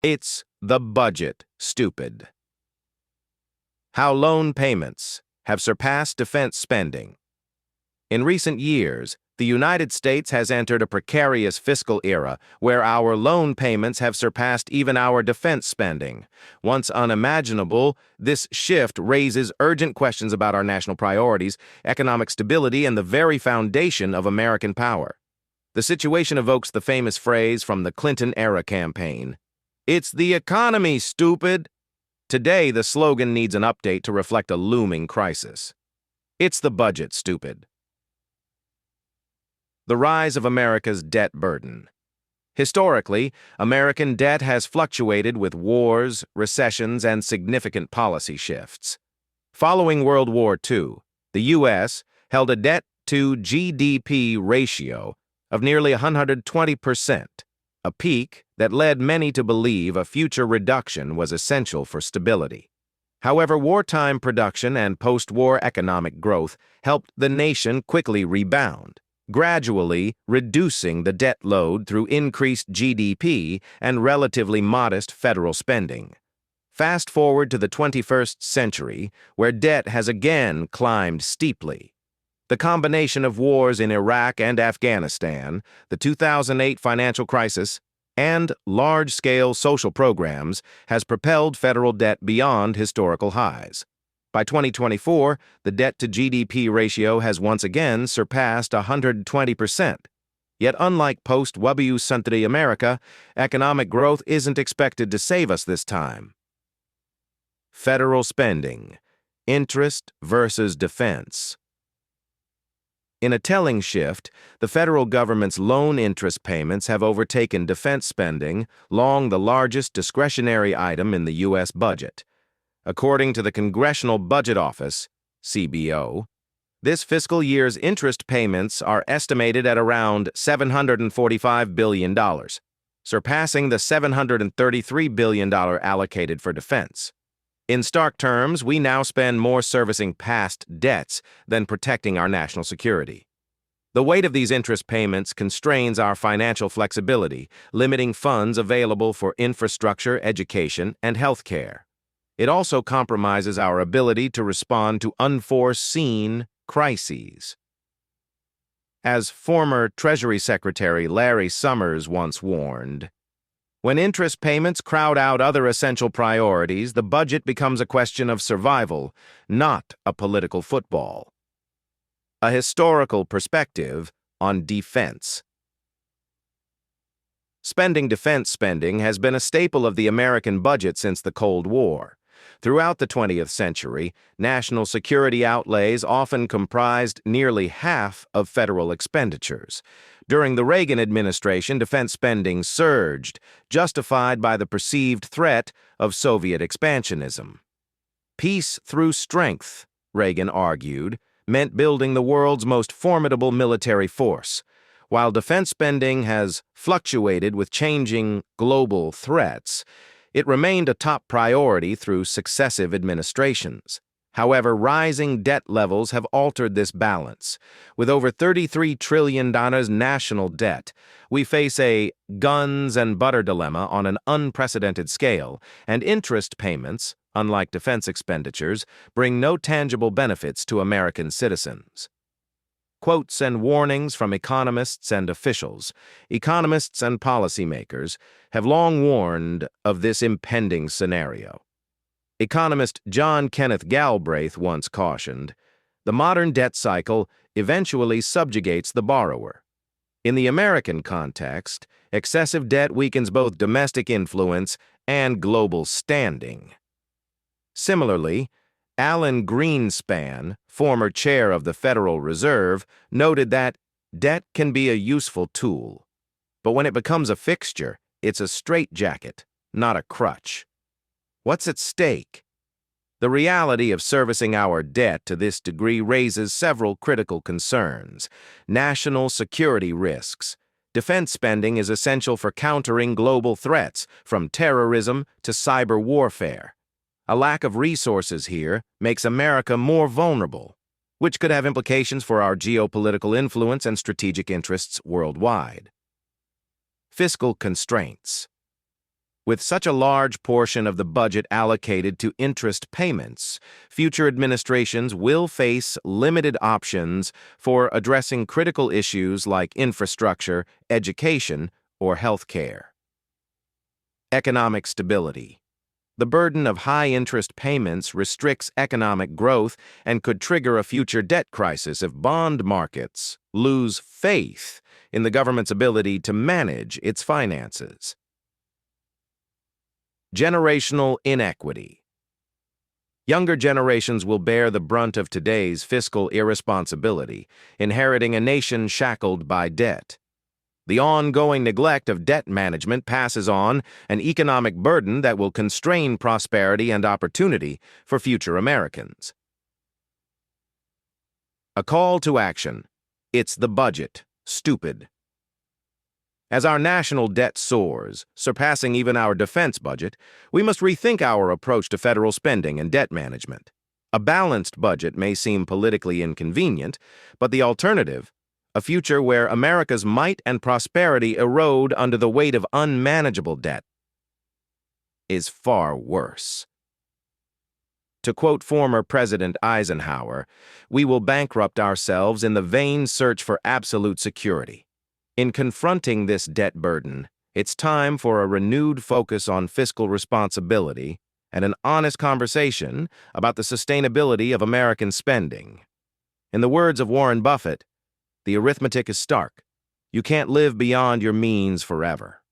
It's the budget, stupid. How loan payments have surpassed defense spending. In recent years, the United States has entered a precarious fiscal era where our loan payments have surpassed even our defense spending. Once unimaginable, this shift raises urgent questions about our national priorities, economic stability, and the very foundation of American power. The situation evokes the famous phrase from the Clinton-era campaign, "It's the economy, stupid." Today, the slogan needs an update to reflect a looming crisis. It's the budget, stupid. The rise of America's debt burden. Historically, American debt has fluctuated with wars, recessions, and significant policy shifts. Following World War II, the U.S. held a debt-to-GDP ratio of nearly 120%, a peak that led many to believe a future reduction was essential for stability. However, wartime production and post-war economic growth helped the nation quickly rebound, gradually reducing the debt load through increased GDP and relatively modest federal spending. Fast forward to the 21st century, where debt has again climbed steeply. The combination of wars in Iraq and Afghanistan, the 2008 financial crisis, and large-scale social programs has propelled federal debt beyond historical highs. By 2024, the debt-to-GDP ratio has once again surpassed 120%. Yet unlike post-WW century America, economic growth isn't expected to save us this time. Federal spending, interest versus defense. In a telling shift, the federal government's loan interest payments have overtaken defense spending, long the largest discretionary item in the U.S. budget. According to the Congressional Budget Office, CBO, this fiscal year's interest payments are estimated at around $745 billion, surpassing the $733 billion allocated for defense. In stark terms, we now spend more servicing past debts than protecting our national security. The weight of these interest payments constrains our financial flexibility, limiting funds available for infrastructure, education, and health care. It also compromises our ability to respond to unforeseen crises. As former Treasury Secretary Larry Summers once warned, when interest payments crowd out other essential priorities, the budget becomes a question of survival, not a political football. A historical perspective on defense. Defense spending has been a staple of the American budget since the Cold War. Throughout the 20th century, national security outlays often comprised nearly half of federal expenditures. During the Reagan administration, defense spending surged, justified by the perceived threat of Soviet expansionism. Peace through strength, Reagan argued, meant building the world's most formidable military force. While defense spending has fluctuated with changing global threats, it remained a top priority through successive administrations. However, rising debt levels have altered this balance. With over $33 trillion national debt, we face a guns and butter dilemma on an unprecedented scale, and interest payments, unlike defense expenditures, bring no tangible benefits to American citizens. Quotes and warnings from economists and officials. Economists and policymakers have long warned of this impending scenario. Economist John Kenneth Galbraith once cautioned, "The modern debt cycle eventually subjugates the borrower." In the American context, excessive debt weakens both domestic influence and global standing. Similarly, Alan Greenspan, former chair of the Federal Reserve, noted that debt can be a useful tool, but when it becomes a fixture, it's a straitjacket, not a crutch. What's at stake? The reality of servicing our debt to this degree raises several critical concerns. National security risks. Defense spending is essential for countering global threats, from terrorism to cyber warfare. A lack of resources here makes America more vulnerable, which could have implications for our geopolitical influence and strategic interests worldwide. Fiscal constraints. With such a large portion of the budget allocated to interest payments, future administrations will face limited options for addressing critical issues like infrastructure, education, or health care. Economic stability. The burden of high-interest payments restricts economic growth and could trigger a future debt crisis if bond markets lose faith in the government's ability to manage its finances. Generational inequity. Younger generations will bear the brunt of today's fiscal irresponsibility, inheriting a nation shackled by debt. The ongoing neglect of debt management passes on an economic burden that will constrain prosperity and opportunity for future Americans. A call to action. It's the budget. Stupid. As our national debt soars, surpassing even our defense budget, we must rethink our approach to federal spending and debt management. A balanced budget may seem politically inconvenient, but the alternative, a future where America's might and prosperity erode under the weight of unmanageable debt, is far worse. To quote former President Eisenhower, "We will bankrupt ourselves in the vain search for absolute security." In confronting this debt burden, it's time for a renewed focus on fiscal responsibility and an honest conversation about the sustainability of American spending. In the words of Warren Buffett, the arithmetic is stark. You can't live beyond your means forever.